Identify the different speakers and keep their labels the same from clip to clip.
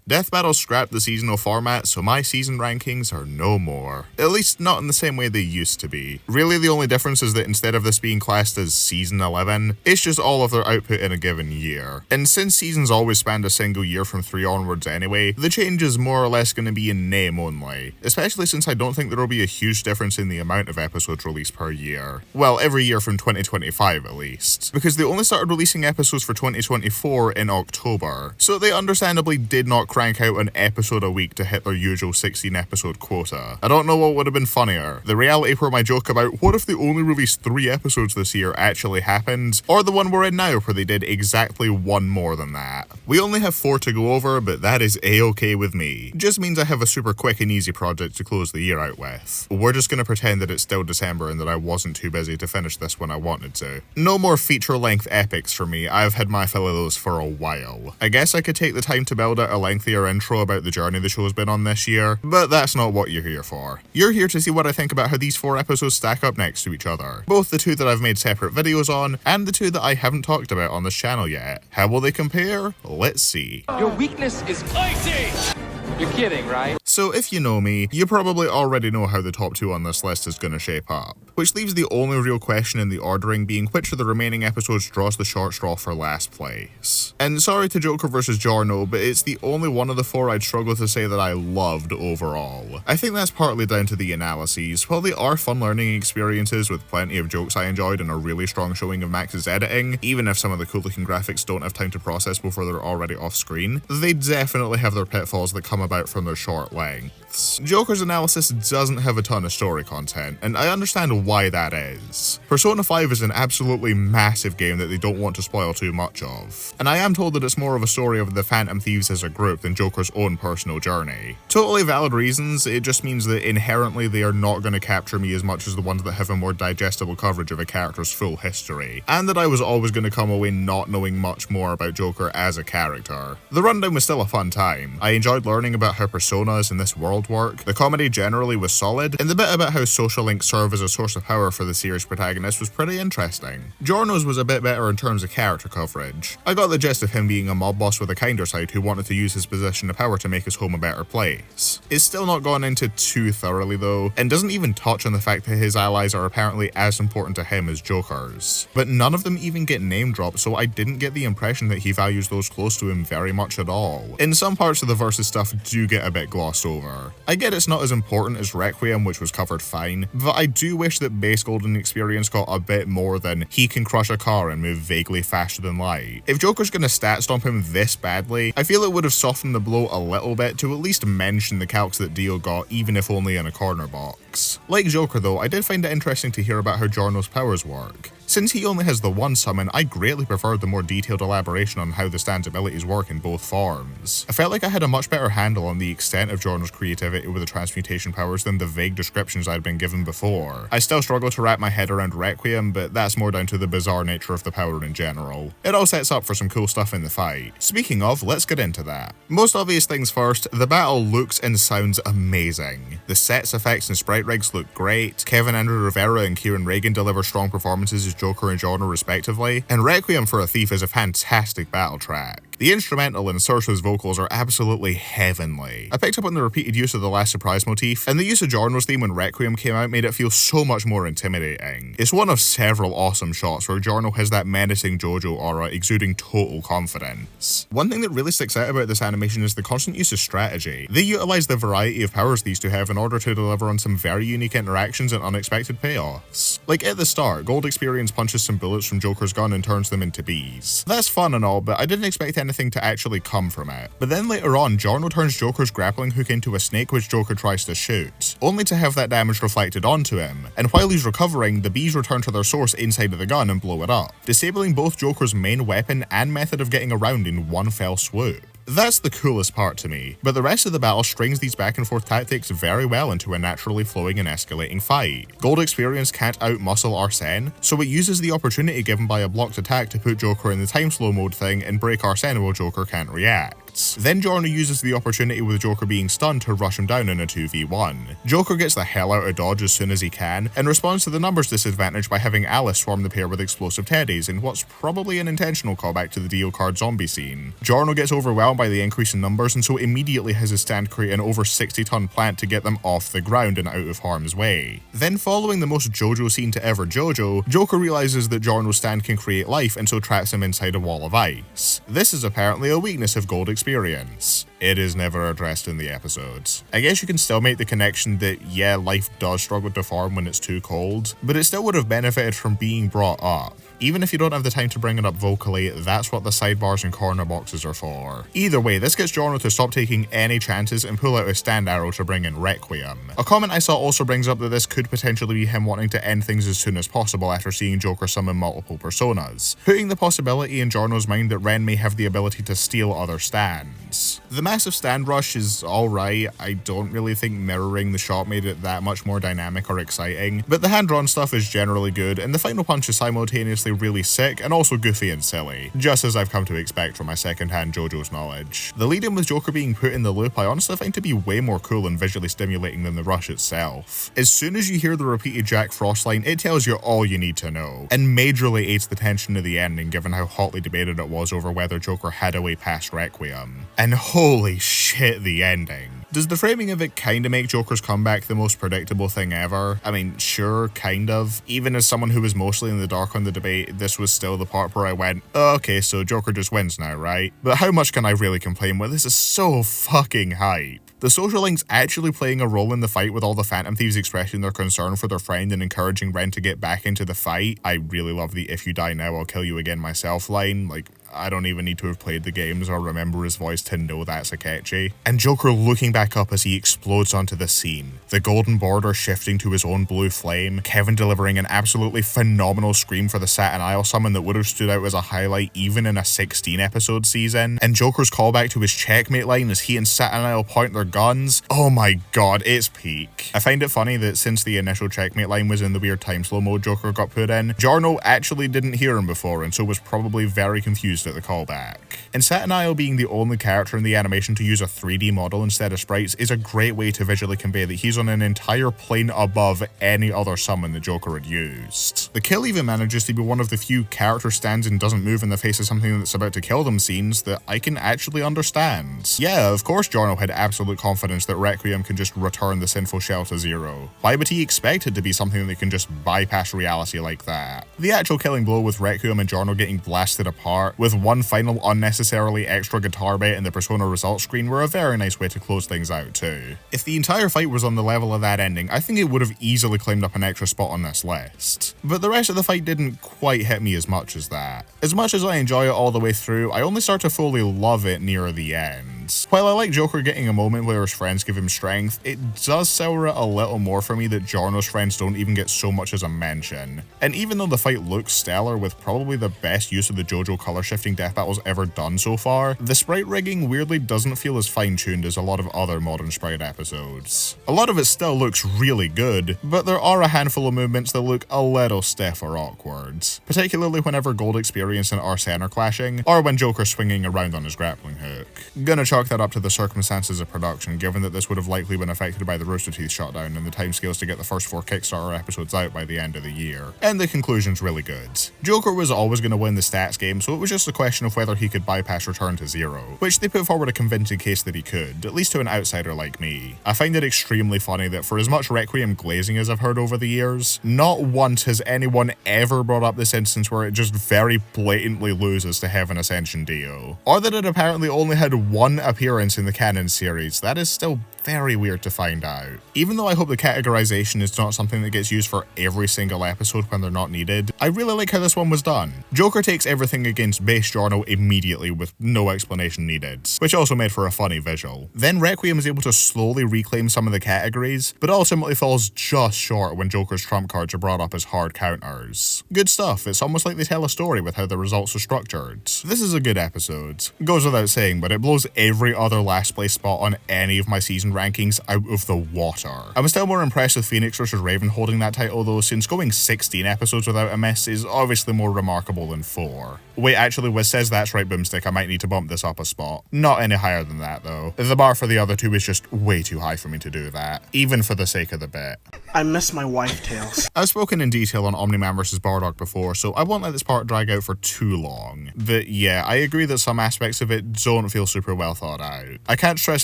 Speaker 1: Death Battle scrapped the seasonal format, so my season rankings are no more. At least not in the same way they used to be. Really, the only difference is that instead of this being classed as Season 11, it's just all of their output in a given year. And since seasons always spanned a single year from 3 onwards anyway, the change is more or less going to be in name only. Especially since I don't think there will be a huge difference in the amount of episodes released per year. Well, every year from 2025 at least. Because they only started releasing episodes for 2024 in October, so they understandably did not crank out an episode a week to hit their usual 16 episode quota. I don't know what would have been funnier, the reality where my joke about what if they only released 3 episodes this year actually happened, or the one we're in now where they did exactly 1 more than that. We only have 4 to go over, but that is a-okay with me. Just means I have a super quick and easy project to close the year out with. We're just gonna pretend that it's still December and that I wasn't too busy to finish this when I wanted to. No more feature-length epics for me, I've had my fill of those for a while. I guess I could take the time to build out a lengthier intro about the journey the show's been on this year, but that's not what you're here for. You're here to see what I think about how these 4 episodes stack up next to each other. Both the 2 that I've made separate videos on, and the 2 that I haven't talked about on this channel yet. How will they compare? Let's see.
Speaker 2: Your weakness is icy! You're kidding, right?
Speaker 1: So if you know me, you probably already know how the top 2 on this list is going to shape up. Which leaves the only real question in the ordering being which of the remaining episodes draws the short straw for last place. And sorry to Joker vs. Giorno, but it's the only one of the 4 I'd struggle to say that I loved overall. I think that's partly down to the analyses. While they are fun learning experiences with plenty of jokes I enjoyed and a really strong showing of Max's editing, even if some of the cool looking graphics don't have time to process before they're already off screen, they definitely have their pitfalls that come about from their short lengths. Joker's analysis doesn't have a ton of story content, and I understand why that is. Persona 5 is an absolutely massive game that they don't want to spoil too much of, and I am told that it's more of a story of the Phantom Thieves as a group than Joker's own personal journey. Totally valid reasons, it just means that inherently they are not going to capture me as much as the ones that have a more digestible coverage of a character's full history, and that I was always going to come away not knowing much more about Joker as a character. The rundown was still a fun time. I enjoyed learning about how personas in this world work, the comedy generally was solid, and the bit about how social links serve as a source of power for the series protagonist was pretty interesting. Giorno's was a bit better in terms of character coverage. I got the gist of him being a mob boss with a kinder side who wanted to use his position of power to make his home a better place. It's still not gone into too thoroughly though, and doesn't even touch on the fact that his allies are apparently as important to him as Joker's. But none of them even get name dropped, so I didn't get the impression that he values those close to him very much at all. In some parts of the Versus stuff do get a bit glossed over. I get it's not as important as Requiem, which was covered fine, but I do wish that base Golden Experience got a bit more than he can crush a car and move vaguely faster than light. If Joker's gonna stat stomp him this badly, I feel it would have softened the blow a little bit to at least mention the calcs that Dio got, even if only in a corner box. Like Joker though, I did find it interesting to hear about how Giorno's powers work. Since he only has the one summon, I greatly preferred the more detailed elaboration on how the stand's abilities work in both forms. I felt like I had a much better handle on the extent of Giorno's creativity with the transmutation powers than the vague descriptions I'd been given before. I still struggle to wrap my head around Requiem, but that's more down to the bizarre nature of the power in general. It all sets up for some cool stuff in the fight. Speaking of, let's get into that. Most obvious things first, the battle looks and sounds amazing. The sets, effects, and sprite rigs look great, Kevin Andrew Rivera and Kieran Reagan deliver strong performances as Joker and Giorno respectively, and Requiem for a Thief is a fantastic battle track. The instrumental and Saoirse's vocals are absolutely heavenly. I picked up on the repeated use of the last surprise motif, and the use of Giorno's theme when Requiem came out made it feel so much more intimidating. It's one of several awesome shots where Giorno has that menacing JoJo aura exuding total confidence. One thing that really sticks out about this animation is the constant use of strategy. They utilize the variety of powers these two have in order to deliver on some very unique interactions and unexpected payoffs. Like at the start, Gold Experience punches some bullets from Joker's gun and turns them into bees. That's fun and all, but I didn't expect anything to actually come from it. But then later on, Giorno turns Joker's grappling hook into a snake which Joker tries to shoot, only to have that damage reflected onto him, and while he's recovering, the bees return to their source inside of the gun and blow it up, disabling both Joker's main weapon and method of getting around in one fell swoop. That's the coolest part to me, but the rest of the battle strings these back and forth tactics very well into a naturally flowing and escalating fight. Gold Experience can't out-muscle Arsene, so it uses the opportunity given by a blocked attack to put Joker in the time slow mode thing and break Arsene while Joker can't react. Then Giorno uses the opportunity with Joker being stunned to rush him down in a 2v1. Joker gets the hell out of Dodge as soon as he can, and responds to the numbers disadvantage by having Alice swarm the pair with explosive teddies in what's probably an intentional callback to the Dio card zombie scene. Giorno gets overwhelmed by the increase in numbers and so immediately has his stand create an over 60-ton plant to get them off the ground and out of harm's way. Then following the most JoJo scene to ever JoJo, Joker realizes that Giorno's stand can create life and so traps him inside a wall of ice. This is apparently a weakness of Gold Experience. It is never addressed in the episodes. I guess you can still make the connection that yeah, life does struggle to form when it's too cold, but it still would have benefited from being brought up. Even if you don't have the time to bring it up vocally, that's what the sidebars and corner boxes are for. Either way, this gets Giorno to stop taking any chances and pull out a stand arrow to bring in Requiem. A comment I saw also brings up that this could potentially be him wanting to end things as soon as possible after seeing Joker summon multiple personas, putting the possibility in Giorno's mind that Ren may have the ability to steal other stands. The massive stand rush is alright, I don't really think mirroring the shot made it that much more dynamic or exciting, but the hand-drawn stuff is generally good, and the final punch is simultaneously really sick and also goofy and silly, just as I've come to expect from my second-hand JoJo's knowledge. The lead-in with Joker being put in the loop I honestly find to be way more cool and visually stimulating than the rush itself. As soon as you hear the repeated Jack Frost line, it tells you all you need to know, and majorly aids the tension of the ending given how hotly debated it was over whether Joker had a way past Requiem. And holy shit, the ending. Does the framing of it kinda make Joker's comeback the most predictable thing ever? I mean, sure, kind of. Even as someone who was mostly in the dark on the debate, this was still the part where I went, oh, okay, so Joker just wins now, right? But how much can I really complain with? This is so fucking hype. The social links actually playing a role in the fight with all the Phantom Thieves expressing their concern for their friend and encouraging Ren to get back into the fight. I really love the "if you die now, I'll kill you again myself" line. Like, I don't even need to have played the games or remember his voice to know that's Akechi. And Joker looking back up as he explodes onto the scene. The golden border shifting to his own blue flame, Kevin delivering an absolutely phenomenal scream for the Satin Isle summon that would have stood out as a highlight even in a 16-episode season, and Joker's callback to his checkmate line as he and Satin Isle point their guns. Oh my god, it's peak. I find it funny that since the initial checkmate line was in the weird time slow mode Joker got put in, Giorno actually didn't hear him before and so was probably very confused at the callback. And Satin Isle being the only character in the animation to use a 3D model instead of sprites is a great way to visually convey that he's on an entire plane above any other summon the Joker had used. The kill even manages to be one of the few character stands and doesn't move in the face of something that's about to kill them scenes that I can actually understand. Yeah, of course Giorno had absolute confidence that Requiem can just return the sinful shell to zero. Why would he expect it to be something that can just bypass reality like that? The actual killing blow with Requiem and Giorno getting blasted apart, with one final unnecessarily extra guitar bit in the Persona results screen, were a very nice way to close things out too. If the entire fight was on the level of that ending, I think it would have easily claimed up an extra spot on this list. But the rest of the fight didn't quite hit me as much as that. As much as I enjoy it all the way through, I only start to fully love it near the end. While I like Joker getting a moment where his friends give him strength, it does sour it a little more for me that Giorno's friends don't even get so much as a mention. And even though the fight looks stellar with probably the best use of the JoJo color shifting death battles ever done so far, the sprite rigging weirdly doesn't feel as fine-tuned as a lot of other modern sprite episodes. A lot of it still looks really good, but there are a handful of movements that look a little stiff or awkward, particularly whenever Gold Experience and Arsene are clashing, or when Joker's swinging around on his grappling hook. Gonna chalk that up to the circumstances of production, given that this would have likely been affected by the Rooster Teeth shutdown and the timescales to get the first 4 Kickstarter episodes out by the end of the year. And the conclusion's really good. Joker was always going to win the stats game, so it was just a question of whether he could bypass return to zero, which they put forward a convincing case that he could, at least to an outsider like me. I find it extremely funny that for as much Requiem glazing as I've heard over the years, not once has anyone ever brought up this instance where it just very blatantly loses to Heaven Ascension Dio. Or that it apparently only had one appearance in the canon series. That is still very weird to find out. Even though I hope the categorization is not something that gets used for every single episode when they're not needed, I really like how this one was done. Joker takes everything against base Giorno immediately with no explanation needed, which also made for a funny visual. Then Requiem is able to slowly reclaim some of the categories, but ultimately falls just short when Joker's trump cards are brought up as hard counters. Good stuff, it's almost like they tell a story with how the results are structured. This is a good episode. Goes without saying, but it blows every every other last place spot on any of my season rankings out of the water. I'm still more impressed with Phoenix vs. Raven holding that title though, since going 16 episodes without a miss is obviously more remarkable than 4. Wait, actually Wiz says that's right, Boomstick, I might need to bump this up a spot. Not any higher than that though. The bar for the other two is just way too high for me to do that, even for the sake of the bit.
Speaker 3: I miss my wife tales.
Speaker 1: I've spoken in detail on Omni-Man vs. Bardock before, so I won't let this part drag out for too long. But yeah, I agree that some aspects of it don't feel super well thought out. I can't stress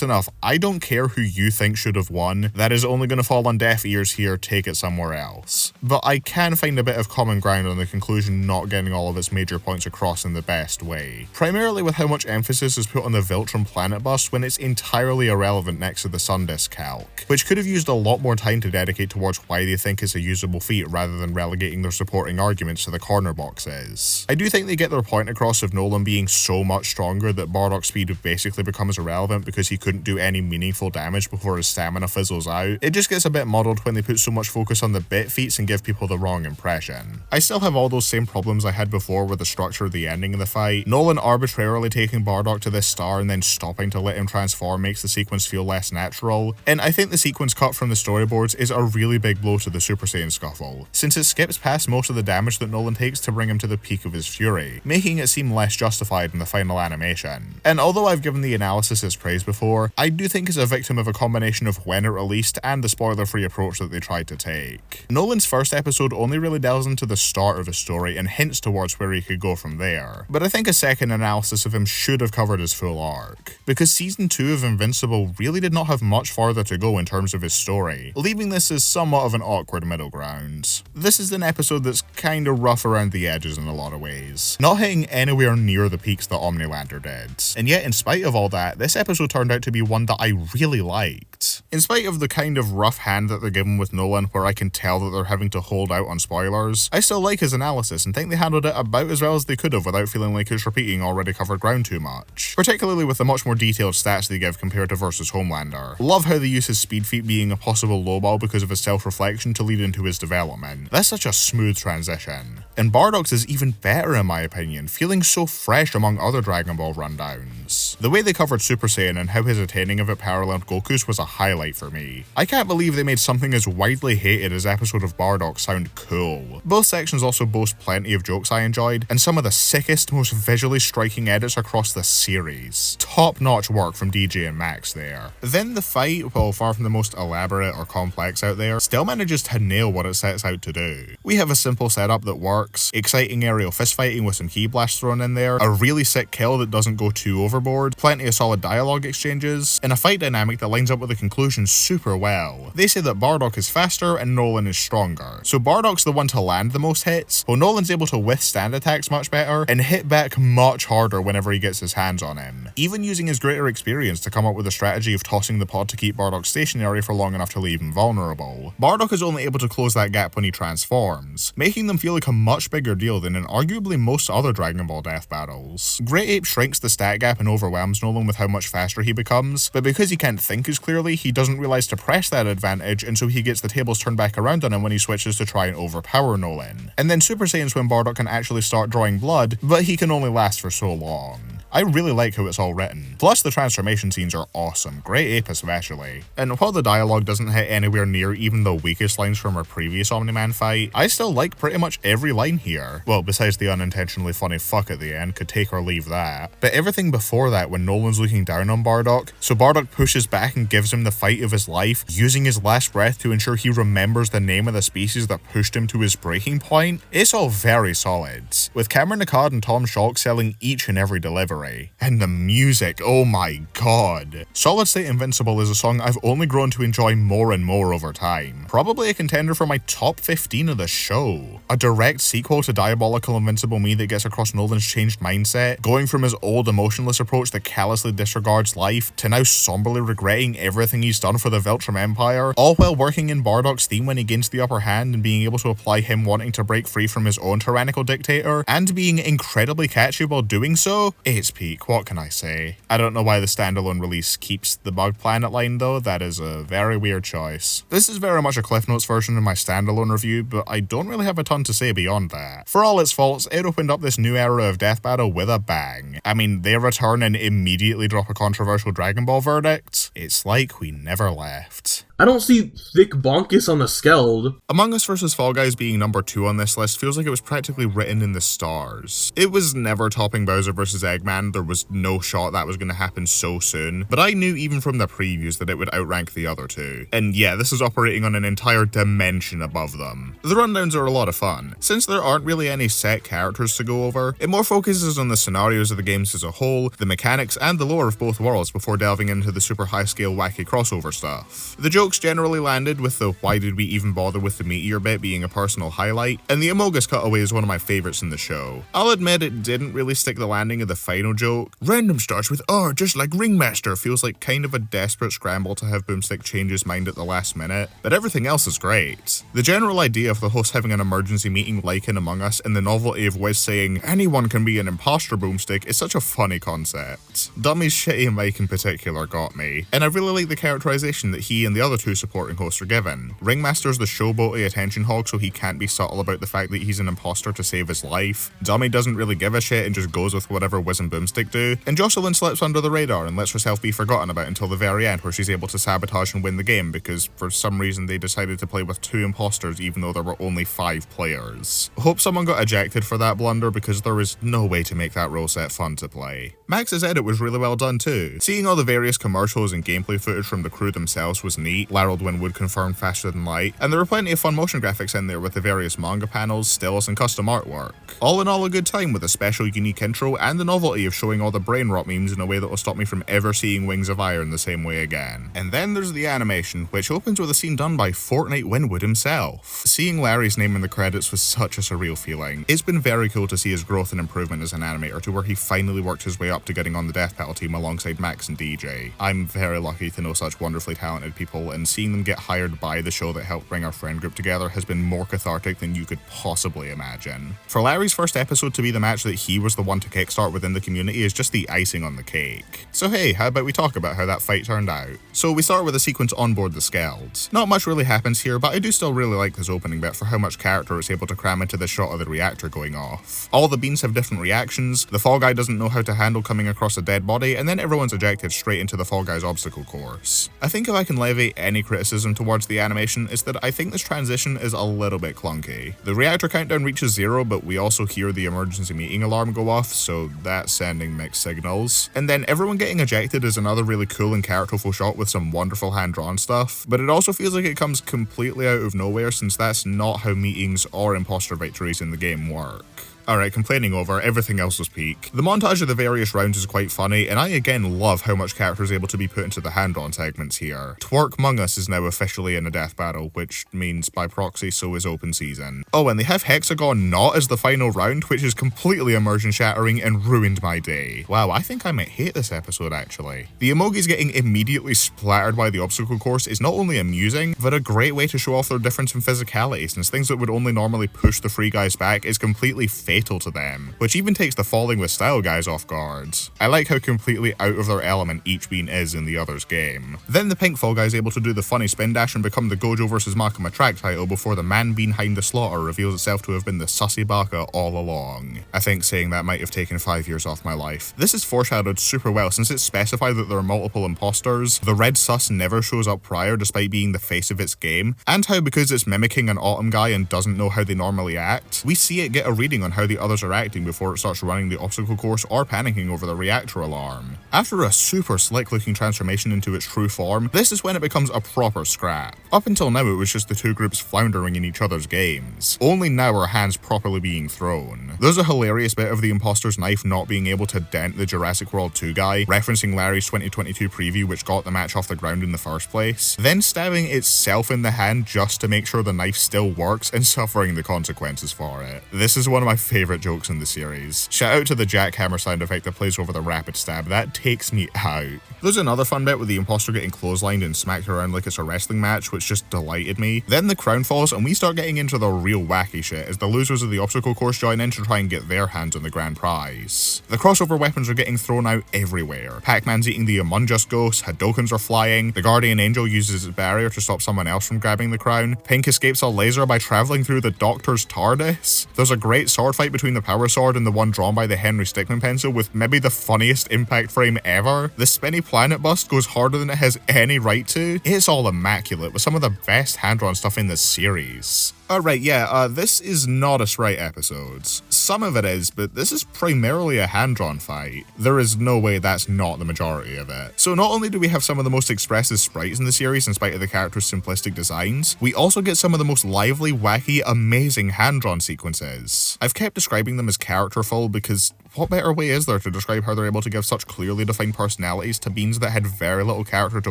Speaker 1: enough, I don't care who you think should have won, that is only going to fall on deaf ears here, take it somewhere else. But I can find a bit of common ground on the conclusion not getting all of its major points across in the best way. Primarily with how much emphasis is put on the Viltrum planet bust when it's entirely irrelevant next to the Sundisk calc, which could have used a lot more time to dedicate towards why they think it's a usable feat rather than relegating their supporting arguments to the corner boxes. I do think they get their point across of Nolan being so much stronger that Bardock's speed basically becomes irrelevant because he couldn't do any meaningful damage before his stamina fizzles out. It just gets a bit muddled when they put so much focus on the bit feats and give people the wrong impression. I still have all those same problems I had before with the structure of the ending of the fight. Nolan arbitrarily taking Bardock to this star and then stopping to let him transform makes the sequence feel less natural, and I think the sequence cut from the storyboards is a really big blow to the Super Saiyan scuffle, since it skips past most of the damage that Nolan takes to bring him to the peak of his fury, making it seem less justified in the final animation. And although I've given the analysis its praise before, I do think it's a victim of a combination of when it released and the spoiler-free approach that they tried to take. Nolan's first episode only really delves into the start of his story and hints towards where he could go from there, but I think a second analysis of him should have covered his full arc, because season 2 of Invincible really did not have much farther to go in terms of his story, leaving this as somewhat of an awkward middle ground. This is an episode that's kinda rough around the edges in a lot of ways, not hitting anywhere near the peaks that Omnilander did, and yet in spite of all that, this episode turned out to be one that I really liked. In spite of the kind of rough hand that they're given with Nolan where I can tell that they're having to hold out on spoilers, I still like his analysis and think they handled it about as well as they could have without feeling like it's repeating already covered ground too much, particularly with the much more detailed stats they give compared to versus Homelander. Love how they use his speed feat being a possible lowball because of his self-reflection to lead into his development. That's such a smooth transition. And Bardock's is even better in my opinion, feeling so fresh among other Dragon Ball rundowns. The way they covered Super Saiyan and how his attaining of it paralleled Goku's was a highlight for me. I can't believe they made something as widely hated as episode of Bardock sound cool. Both sections also boast plenty of jokes I enjoyed, and some of the sickest, most visually striking edits across the series. Top-notch work from DJ and Max there. Then the fight, while far from the most elaborate or complex out there, still manages to nail what it sets out to do. We have a simple setup that works, exciting aerial fistfighting with some key blasts thrown in there, a really sick kill that doesn't go too overboard, plenty of solid dialogue exchanges, and a fight dynamic that lines up with the conclusion super well. They say that Bardock is faster and Nolan is stronger, so Bardock's the one to land the most hits, while Nolan's able to withstand attacks much better and hit back much harder whenever he gets his hands on him, even using his greater experience to come up with a strategy of tossing the pod to keep Bardock stationary for long enough to leave him vulnerable. Bardock is only able to close that gap when he transforms, making them feel like a much bigger deal than in arguably most other Dragon Ball death battles. Great Ape shrinks the stat gap and overwhelms Nolan with how much faster he becomes, but because he can't think as clearly, he doesn't realize to press that advantage, and so he gets the tables turned back around on him when he switches to try and overpower Nolan. And then Super Saiyan's when Bardock can actually start drawing blood, but he can only last for so long. I really like how it's all written. Plus the transformation scenes are awesome, Great Ape especially. And while the dialogue doesn't hit anywhere near even the weakest lines from our previous Omni-Man fight, I still like pretty much every line here. Well, besides the unintentionally funny fuck at the end, could take or leave that. But everything before that when Nolan's looking down on Bardock, so Bardock pushes back and gives him the fight of his life, using his last breath to ensure he remembers the name of the species that pushed him to his breaking point, it's all very solid, with Cameron Nicard and Tom Schalk selling each and every delivery. And the music, oh my god. Solid State Invincible is a song I've only grown to enjoy more and more over time. Probably a contender for my top 15 of the show. A direct sequel to Diabolical Invincible Me that gets across Nolan's changed mindset, going from his old emotionless approach that callously disregards life, to now somberly regretting everything he's done for the Viltrum Empire, all while working in Bardock's theme when he gains the upper hand and being able to apply him wanting to break free from his own tyrannical dictator, and being incredibly catchy while doing so. It's It's peak, what can I say? I don't know why the standalone release keeps the Bug Planet line though, that is a very weird choice. This is very much a Cliff Notes version of my standalone review, but I don't really have a ton to say beyond that. For all its faults, it opened up this new era of Death Battle with a bang. I mean, they return and immediately drop a controversial Dragon Ball verdict. It's like we never left.
Speaker 4: I don't see Thick Bonkus on the Skeld.
Speaker 1: Among Us vs Fall Guys being number 2 on this list feels like it was practically written in the stars. It was never topping Bowser vs Eggman, there was no shot that was going to happen so soon, but I knew even from the previews that it would outrank the other two. And yeah, this is operating on an entire dimension above them. The rundowns are a lot of fun. Since there aren't really any set characters to go over, it more focuses on the scenarios of the games as a whole, the mechanics and the lore of both worlds before delving into the super high scale wacky crossover stuff. The jokes generally landed, with the why did we even bother with the meteor bit being a personal highlight, and the Amogus cutaway is one of my favourites in the show. I'll admit it didn't really stick the landing of the final joke. Random starts with R just like Ringmaster feels like kind of a desperate scramble to have Boomstick change his mind at the last minute, but everything else is great. The general idea of the host having an emergency meeting like in Among Us and the novelty of Wiz saying anyone can be an imposter Boomstick is such a funny concept. Dummy's shitty mic in particular got me, and I really like the characterization that he and the other two supporting hosts are given. Ringmaster's the showboaty attention hog, so he can't be subtle about the fact that he's an imposter to save his life. Dummy doesn't really give a shit and just goes with whatever Wiz and Boomstick do, and Jocelyn slips under the radar and lets herself be forgotten about until the very end, where she's able to sabotage and win the game because for some reason they decided to play with 2 imposters even though there were only 5 players. Hope someone got ejected for that blunder because there is no way to make that role set fun to play. Max's edit was really well done too. Seeing all the various commercials and gameplay footage from the crew themselves was neat. Larold Winwood confirmed faster than light, and there were plenty of fun motion graphics in there with the various manga panels, stills and custom artwork. All in all a good time with a special unique intro and the novelty of showing all the brain rot memes in a way that will stop me from ever seeing Wings of Iron the same way again. And then there's the animation, which opens with a scene done by Fortnite Winwood himself. Seeing Larry's name in the credits was such a surreal feeling. It's been very cool to see his growth and improvement as an animator to where he finally worked his way up to getting on the Death Battle team alongside Max and DJ. I'm very lucky to know such wonderfully talented people, and seeing them get hired by the show that helped bring our friend group together has been more cathartic than you could possibly imagine. For Larry's first episode to be the match that he was the one to kickstart within the community is just the icing on the cake. So hey, how about we talk about how that fight turned out? So we start with a sequence on board the Skeld. Not much really happens here, but I do still really like this opening bit for how much character it's able to cram into the shot of the reactor going off. All the beans have different reactions, the Fall Guy doesn't know how to handle coming across a dead body, and then everyone's ejected straight into the Fall Guy's obstacle course. I think if I can levy any criticism towards the animation, is that I think this transition is a little bit clunky. The reactor countdown reaches 0, but we also hear the emergency meeting alarm go off, so that's sending mixed signals. And then everyone getting ejected is another really cool and characterful shot with some wonderful hand-drawn stuff, but it also feels like it comes completely out of nowhere since that's not how meetings or imposter victories in the game work. Alright, complaining over, everything else was peak. The montage of the various rounds is quite funny, and I again love how much character is able to be put into the hand-on segments here. Twerk Us is now officially in a death battle, which means by proxy so is open season. Oh, and they have Hexagon not as the final round, which is completely immersion shattering and ruined my day. Wow, I think I might hate this episode actually. The emojis getting immediately splattered by the obstacle course is not only amusing, but a great way to show off their difference in physicality, since things that would only normally push the Free Guys back is completely fatal to them, which even takes the Falling with Style guys off guard. I like how completely out of their element each bean is in the other's game. Then the Pink Fall Guy is able to do the funny spin dash and become the Gojo vs Makima track title before the man behind the slaughter reveals itself to have been the Sussy Baka all along. I think saying that might have taken 5 years off my life. This is foreshadowed super well since it's specified that there are multiple imposters, the red sus never shows up prior despite being the face of its game, and how because it's mimicking an Autumn guy and doesn't know how they normally act, we see it get a reading on how the others are acting before it starts running the obstacle course or panicking over the reactor alarm. After a super slick looking transformation into its true form, this is when it becomes a proper scrap. Up until now it was just the two groups floundering in each other's games. Only now are hands properly being thrown. There's a hilarious bit of the imposter's knife not being able to dent the Jurassic World 2 guy, referencing Larry's 2022 preview which got the match off the ground in the first place, then stabbing itself in the hand just to make sure the knife still works and suffering the consequences for it. This is one of my favorite favourite jokes in the series. Shout out to the jackhammer sound effect that plays over the rapid stab, that takes me out. There's another fun bit with the imposter getting clotheslined and smacked around like it's a wrestling match, which just delighted me. Then the crown falls and we start getting into the real wacky shit as the losers of the obstacle course join in to try and get their hands on the grand prize. The crossover weapons are getting thrown out everywhere. Pac-Man's eating the Among Us ghost, Hadokens are flying, the Guardian Angel uses its barrier to stop someone else from grabbing the crown, Pink escapes a laser by travelling through the Doctor's TARDIS. There's a great sword fight between the Power Sword and the one drawn by the Henry Stickmin pencil with maybe the funniest impact frame ever. The spinny planet bust goes harder than it has any right to. It's all immaculate with some of the best hand-drawn stuff in the series. Alright, yeah, this is not a Sprite episodes. Some of it is, but this is primarily a hand-drawn fight. There is no way that's not the majority of it. So not only do we have some of the most expressive sprites in the series in spite of the characters' simplistic designs, we also get some of the most lively, wacky, amazing hand-drawn sequences. I've kept describing them as characterful because what better way is there to describe how they're able to give such clearly defined personalities to beings that had very little character to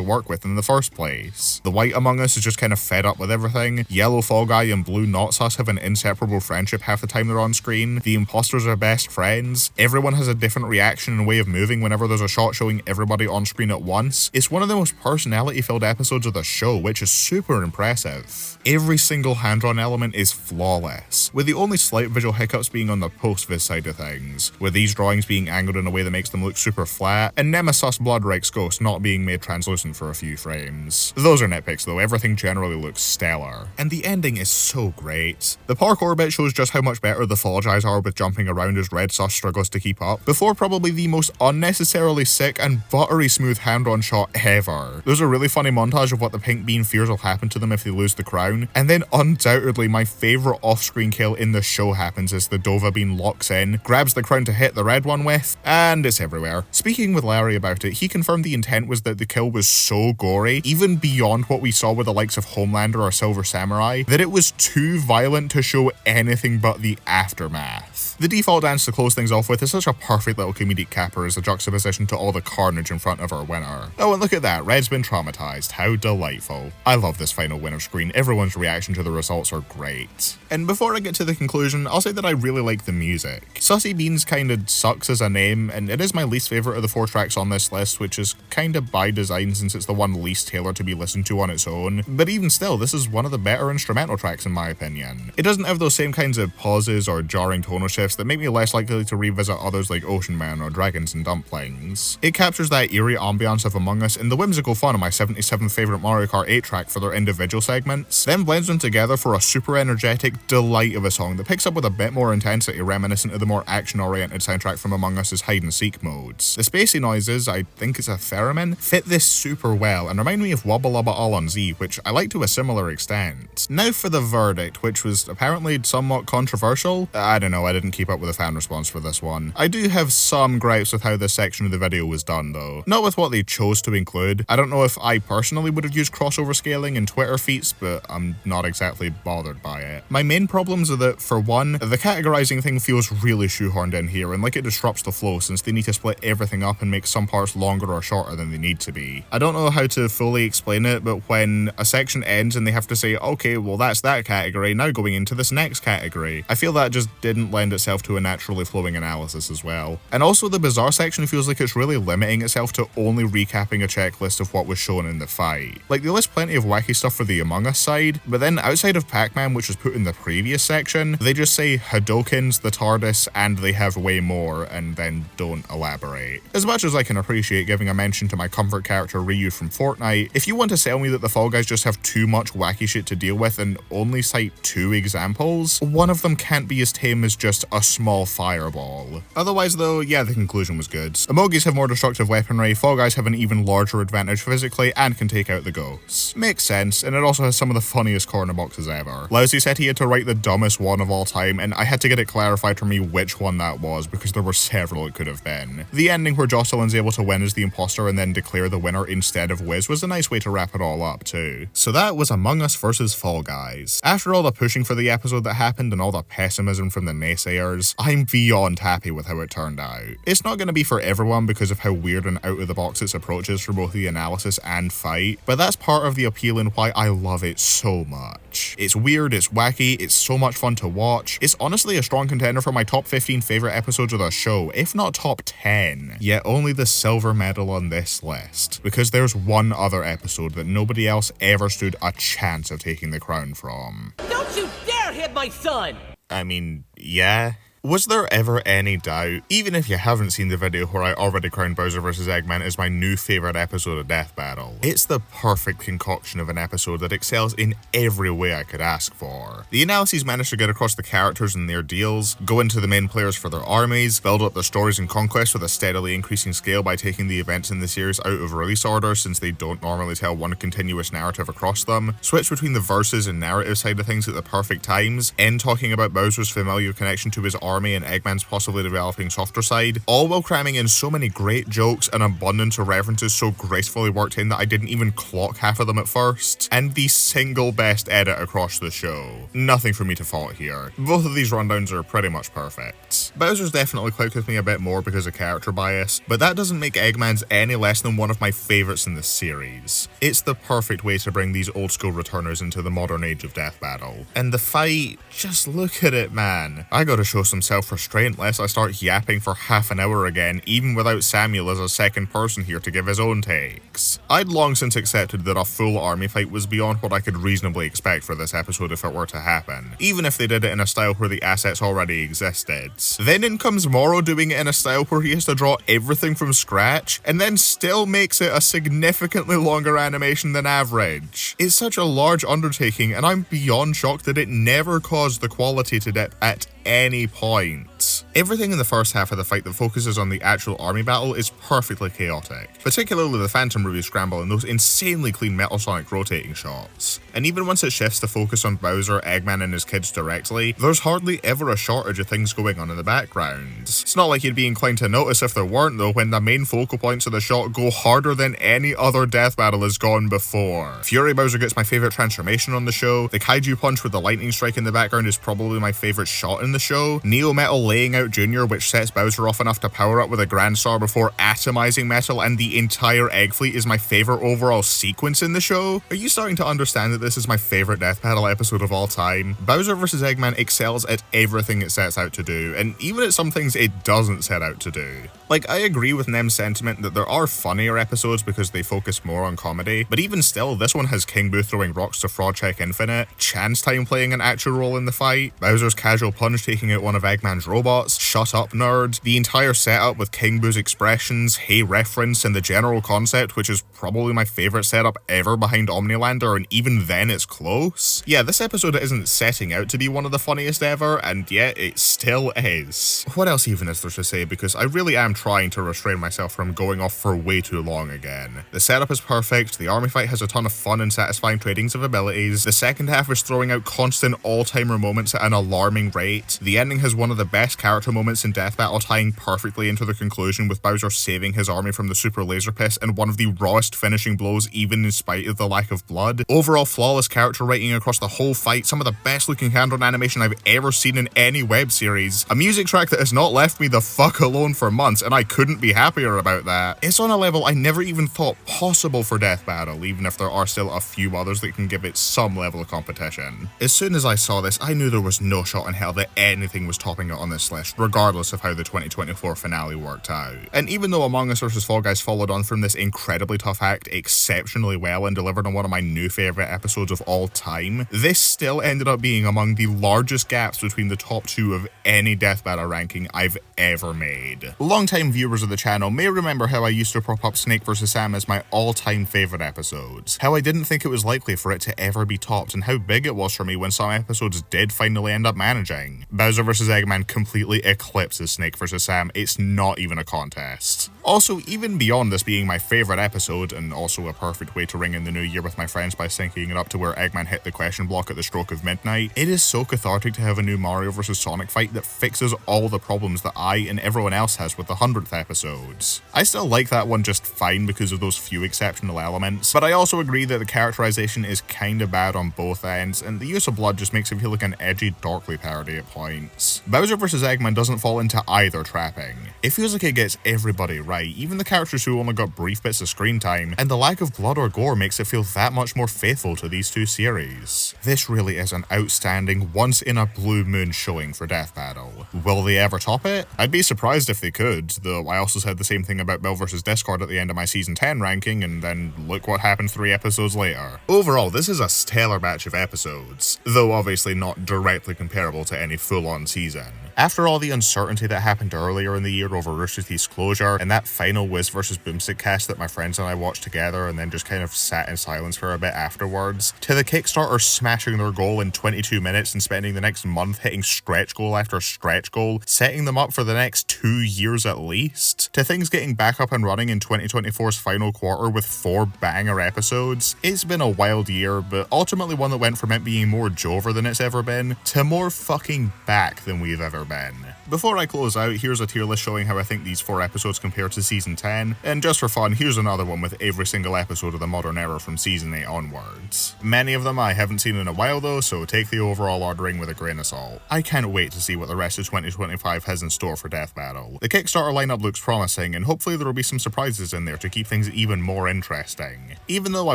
Speaker 1: work with in the first place? The white Among Us is just kind of fed up with everything, yellow Fall Guy and blue Not Sus have an inseparable friendship half the time they're on screen, the imposters are best friends, everyone has a different reaction and way of moving whenever there's a shot showing everybody on screen at once. It's one of the most personality-filled episodes of the show, which is super impressive. Every single hand-drawn element is flawless, with the only slight visual hiccups being on the post-viz side of things, with these drawings being angled in a way that makes them look super flat, and Nemesis Bloodright's ghost not being made translucent for a few frames. Those are nitpicks though, everything generally looks stellar. And the ending is so great. The parkour bit shows just how much better the Fall Guys are with jumping around as Red Sus struggles to keep up, before probably the most unnecessarily sick and buttery smooth hand-drawn shot ever. There's a really funny montage of what the Pink Bean fears will happen to them if they lose the crown, and then undoubtedly my favourite off-screen kill in the show happens as the Dova Bean locks in, grabs the crown to hit the red one with, and it's everywhere. Speaking with Larry about it, he confirmed the intent was that the kill was so gory, even beyond what we saw with the likes of Homelander or Silver Samurai, that it was too violent to show anything but the aftermath. The default dance to close things off with is such a perfect little comedic capper as a juxtaposition to all the carnage in front of our winner. Oh, and look at that, Red's been traumatized. How delightful. I love this final winner screen. Everyone's reaction to the results are great. And before I get to the conclusion, I'll say that I really like the music. Sussy Beans kinda sucks as a name, and it is my least favourite of the 4 tracks on this list, which is kinda by design since it's the one least tailored to be listened to on its own. But even still, this is one of the better instrumental tracks in my opinion. It doesn't have those same kinds of pauses or jarring tonal shifts that make me less likely to revisit others like Ocean Man or Dragons and Dumplings. It captures that eerie ambiance of Among Us and the whimsical fun of my 77th favourite Mario Kart 8 track for their individual segments, then blends them together for a super energetic delight of a song that picks up with a bit more intensity reminiscent of the more action-oriented soundtrack from Among Us's hide-and-seek modes. The spacey noises, I think it's a theremin, fit this super well and remind me of Wubba Lubba All on Z, which I like to a similar extent. Now for the verdict, which was apparently somewhat controversial. I don't know, I didn't keep up with the fan response for this one. I do have some gripes with how this section of the video was done though. Not with what they chose to include. I don't know if I personally would have used crossover scaling in Twitter feeds, but I'm not exactly bothered by it. My main problems are that, for one, the categorizing thing feels really shoehorned in here and like it disrupts the flow since they need to split everything up and make some parts longer or shorter than they need to be. I don't know how to fully explain it, but when a section ends and they have to say, okay, well that's that category, now going into this next category, I feel that just didn't lend itself to a naturally flowing analysis as well. And also the bizarre section feels like it's really limiting itself to only recapping a checklist of what was shown in the fight. Like they list plenty of wacky stuff for the Among Us side, but then outside of Pac-Man, which was put in the previous section, they just say Hadokens, the TARDIS, and they have way more, and then don't elaborate. As much as I can appreciate giving a mention to my comfort character Ryu from Fortnite, if you want to sell me that the Fall Guys just have too much wacky shit to deal with and only cite 2 examples, one of them can't be as tame as just a small fireball. Otherwise though, yeah, the conclusion was good. Emojis have more destructive weaponry, Fall Guys have an even larger advantage physically, and can take out the ghosts. Makes sense, and it also has some of the funniest corner boxes ever. Lousy said he had to write the dumbest one of all time, and I had to get it clarified for me which one that was was, because there were several it could have been. The ending where Jocelyn's able to win as the imposter and then declare the winner instead of Wiz was a nice way to wrap it all up too. So that was Among Us vs Fall Guys. After all the pushing for the episode that happened and all the pessimism from the naysayers, I'm beyond happy with how it turned out. It's not going to be for everyone because of how weird and out of the box its approach is for both the analysis and fight, but that's part of the appeal and why I love it so much. It's weird, it's wacky, it's so much fun to watch. It's honestly a strong contender for my top 15 favorite episodes of the show, if not top 10. Yet only the silver medal on this list, because there's one other episode that nobody else ever stood a chance of taking the crown from.
Speaker 5: Don't you dare hit my son!
Speaker 1: I mean, yeah. Was there ever any doubt, even if you haven't seen the video where I already crowned Bowser vs Eggman as my new favourite episode of Death Battle? It's the perfect concoction of an episode that excels in every way I could ask for. The analyses managed to get across the characters and their deals, go into the main players for their armies, build up their stories and conquests with a steadily increasing scale by taking the events in the series out of release order since they don't normally tell one continuous narrative across them, switch between the verses and narrative side of things at the perfect times, end talking about Bowser's familiar connection to his army and Eggman's possibly developing softer side, all while cramming in so many great jokes and abundance of references so gracefully worked in that I didn't even clock half of them at first, and the single best edit across the show. Nothing for me to fault here. Both of these rundowns are pretty much perfect. Bowser's definitely clicked with me a bit more because of character bias, but that doesn't make Eggman's any less than one of my favourites in the series. It's the perfect way to bring these old school returners into the modern age of Death Battle. And the fight, just look at it, man. I gotta show some self-restraint lest I start yapping for half an hour again, even without Samuel as a second person here to give his own takes. I'd long since accepted that a full army fight was beyond what I could reasonably expect for this episode if it were to happen, even if they did it in a style where the assets already existed. Then in comes Morrow doing it in a style where he has to draw everything from scratch, and then still makes it a significantly longer animation than average. It's such a large undertaking, and I'm beyond shocked that it never caused the quality to dip at any point. Everything in the first half of the fight that focuses on the actual army battle is perfectly chaotic, particularly the Phantom Ruby scramble and those insanely clean Metal Sonic rotating shots. And even once it shifts to focus on Bowser, Eggman and his kids directly, there's hardly ever a shortage of things going on in the background. It's not like you'd be inclined to notice if there weren't though, when the main focal points of the shot go harder than any other Death Battle has gone before. Fury Bowser gets my favourite transformation on the show, the Kaiju Punch with the lightning strike in the background is probably my favourite shot in the show, Neo Metal laying out Junior which sets Bowser off enough to power up with a Grand Star before atomizing Metal, and the entire Egg Fleet is my favourite overall sequence in the show. Are you starting to understand that this is my favourite Death Battle episode of all time? Bowser vs Eggman excels at everything it sets out to do, and even at some things it doesn't set out to do. Like, I agree with Nem's sentiment that there are funnier episodes because they focus more on comedy, but even still, this one has King Boo throwing rocks to Fraud Check Infinite, Chance Time playing an actual role in the fight, Bowser's casual punch taking out one of Eggman's robots, Shut Up Nerd, the entire setup with King Boo's expressions, Hey reference, and the general concept, which is probably my favourite setup ever behind Omnilander, and even then it's close. Yeah, this episode isn't setting out to be one of the funniest ever, and yet it still is. What else even is there to say, because I really am trying to restrain myself from going off for way too long again. The setup is perfect, the army fight has a ton of fun and satisfying tradings of abilities, the second half is throwing out constant all-timer moments at an alarming rate, the ending has one of the best character moments in Death Battle, tying perfectly into the conclusion with Bowser saving his army from the Super Laser Piss and one of the rawest finishing blows even in spite of the lack of blood. Overall flawless character writing across the whole fight, some of the best looking hand-on animation I've ever seen in any web series, a music track that has not left me the fuck alone for months, and I couldn't be happier about that. It's on a level I never even thought possible for Death Battle, even if there are still a few others that can give it some level of competition. As soon as I saw this, I knew there was no shot in hell that anything was topping it on this list, regardless of how the 2024 finale worked out. And even though Among Us vs Fall Guys followed on from this incredibly tough act exceptionally well and delivered on one of my new favourite episodes of all time, this still ended up being among the largest gaps between the top two of any Death Battle ranking I've ever made. Longtime viewers of the channel may remember how I used to prop up Snake vs Sam as my all-time favourite episodes, how I didn't think it was likely for it to ever be topped, and how big it was for me when some episodes did finally end up managing. Bowser vs Eggman completely eclipses Snake vs. Sam. It's not even a contest. Also, even beyond this being my favourite episode, and also a perfect way to ring in the new year with my friends by syncing it up to where Eggman hit the question block at the stroke of midnight, it is so cathartic to have a new Mario vs. Sonic fight that fixes all the problems that I and everyone else has with the 100th episodes. I still like that one just fine because of those few exceptional elements, but I also agree that the characterization is kinda bad on both ends, and the use of blood just makes it feel like an edgy Darkly parody at points. Bowser vs. Eggman doesn't fall into either trapping. It feels like it gets everybody right, even the characters who only got brief bits of screen time, and the lack of blood or gore makes it feel that much more faithful to these two series. This really is an outstanding, once-in-a-blue-moon showing for Death Battle. Will they ever top it? I'd be surprised if they could, though I also said the same thing about Bill vs. Discord at the end of my Season 10 ranking, and then look what happened 3 episodes later. Overall, this is a stellar batch of episodes, though obviously not directly comparable to any full-on season. After all the uncertainty that happened earlier in the year over Rooster Teeth's closure, and that final Wiz vs. Boomstick cast that my friends and I watched together and then just kind of sat in silence for a bit afterwards, to the Kickstarter smashing their goal in 22 minutes and spending the next month hitting stretch goal after stretch goal, setting them up for the next 2 years at least, to things getting back up and running in 2024's final quarter with 4 banger episodes, it's been a wild year, but ultimately one that went from it being more Jover than it's ever been, to more fucking back than we've ever been. Before I close out, here's a tier list showing how I think these 4 episodes compare to Season 10, and just for fun, here's another one with every single episode of the Modern Era from Season 8 onwards. Many of them I haven't seen in a while though, so take the overall ordering with a grain of salt. I can't wait to see what the rest of 2025 has in store for Death Battle. The Kickstarter lineup looks promising, and hopefully there will be some surprises in there to keep things even more interesting. Even though I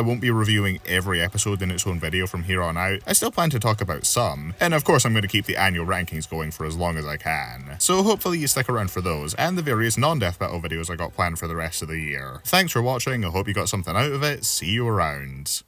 Speaker 1: won't be reviewing every episode in its own video from here on out, I still plan to talk about some, and of course I'm going to keep the annual rankings going for as long as I can. So hopefully you stick around for those, and the various non-Death Battle videos I got planned for the rest of the year. Thanks for watching, I hope you got something out of it, see you around.